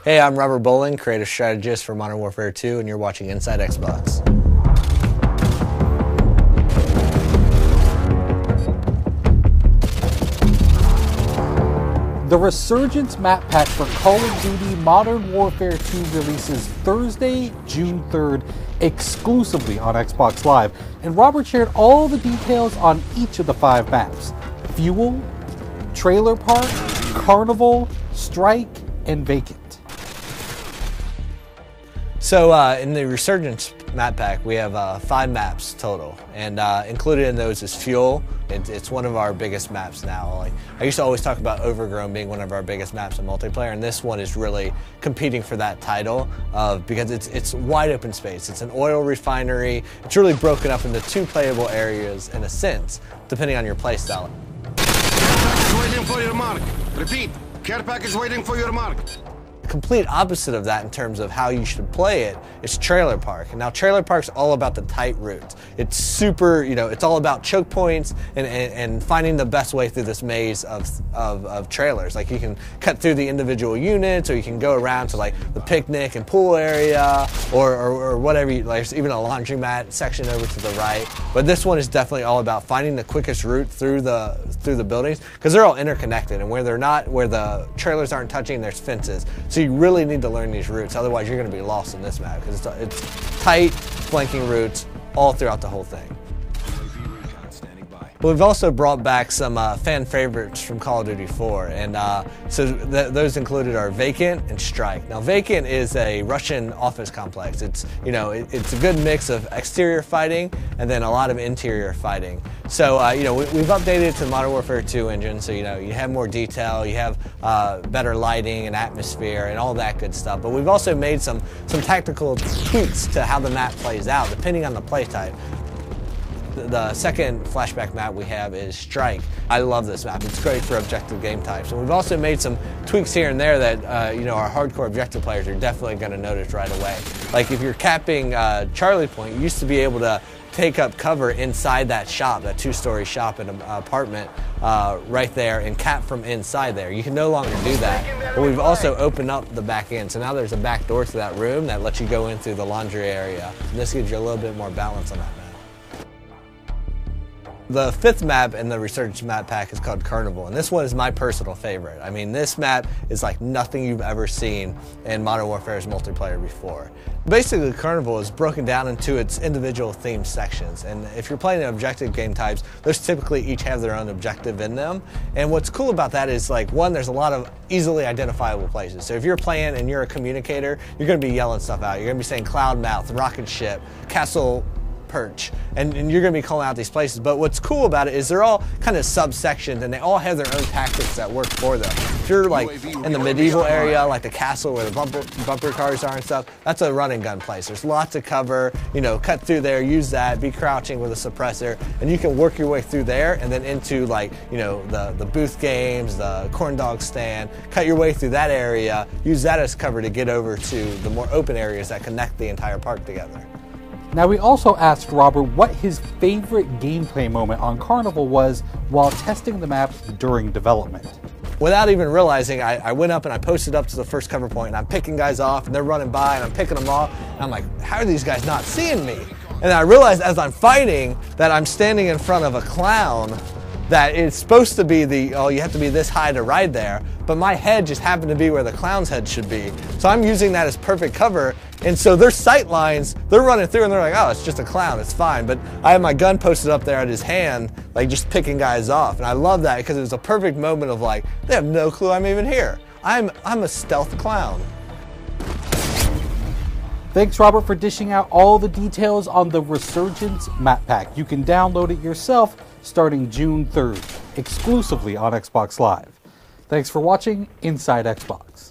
Hey, I'm Robert Bolin, creative strategist for Modern Warfare 2, and you're watching Inside Xbox. The Resurgence map pack for Call of Duty Modern Warfare 2 releases Thursday, June 3rd, exclusively on Xbox Live, and Robert shared all the details on each of the 5 maps: Fuel, Trailer Park, Carnival, Strike, and Vacant. So in the Resurgence map pack, we have 5 maps total, and included in those is Fuel. It's one of our biggest maps now. Like, I used to always talk about Overgrown being one of our biggest maps in multiplayer, and this one is really competing for that title because it's wide open space. It's an oil refinery. It's really broken up into 2 playable areas in a sense, depending on your playstyle. Care pack is waiting for your mark. Repeat, care pack is waiting for your mark. The complete opposite of that in terms of how you should play it is Trailer Park. And now Trailer Park's all about the tight routes. It's super, it's all about choke points and finding the best way through this maze of trailers. Like, you can cut through the individual units, or you can go around to like the picnic and pool area, or whatever. There's even a laundromat section over to the right. But this one is definitely all about finding the quickest route through the buildings, because they're all interconnected, and where the trailers aren't touching, there's fences. So you really need to learn these routes, otherwise you're going to be lost in this map, because it's tight, flanking routes all throughout the whole thing. But we've also brought back some fan favorites from Call of Duty 4, and so those included are Vacant and Strike. Now, Vacant is a Russian office complex. It's it's a good mix of exterior fighting and then a lot of interior fighting. So we've updated it to the Modern Warfare 2 engine, so you have more detail, you have better lighting and atmosphere and all that good stuff. But we've also made some tactical tweaks to how the map plays out depending on the play type. The second flashback map we have is Strike. I love this map. It's great for objective game types. And we've also made some tweaks here and there that our hardcore objective players are definitely going to notice right away. Like, if you're capping Charlie Point, you used to be able to take up cover inside that shop, that 2-story shop and apartment right there, and cap from inside there. You can no longer do that. But we've also opened up the back end. So now there's a back door to that room that lets you go in through the laundry area. And this gives you a little bit more balance on that map. The 5th map in the Resurgence map pack is called Carnival, and this one is my personal favorite. I mean, this map is like nothing you've ever seen in Modern Warfare's multiplayer before. Basically, Carnival is broken down into its individual themed sections, and if you're playing objective game types, those typically each have their own objective in them. And what's cool about that is, like, one, there's a lot of easily identifiable places. So if you're playing and you're a communicator, you're going to be yelling stuff out. You're going to be saying Cloudmouth, Rocket Ship, Castle Perch, and you're going to be calling out these places. But what's cool about it is they're all kind of subsections, and they all have their own tactics that work for them. If you're like in the medieval area, like the castle where the bumper cars are and stuff, that's a run and gun place. There's lots of cover, cut through there, use that, be crouching with a suppressor, and you can work your way through there and then into, like, the booth games, the corn dog stand, cut your way through that area, use that as cover to get over to the more open areas that connect the entire park together. Now, we also asked Robert what his favorite gameplay moment on Carnival was while testing the map during development. Without even realizing, I went up and I posted up to the first cover point, and I'm picking guys off, and they're running by, and I'm picking them off, and I'm like, how are these guys not seeing me? And I realized as I'm fighting that I'm standing in front of a clown that it's supposed to be you have to be this high to ride there, but my head just happened to be where the clown's head should be. So I'm using that as perfect cover, and so their sight lines, they're running through and they're like, oh, it's just a clown, it's fine. But I have my gun posted up there at his hand, like just picking guys off, and I love that because it was a perfect moment of like, they have no clue I'm even here. I'm a stealth clown. Thanks, Robert, for dishing out all the details on the Resurgence map pack. You can download it yourself starting June 3rd, exclusively on Xbox Live. Thanks for watching Inside Xbox.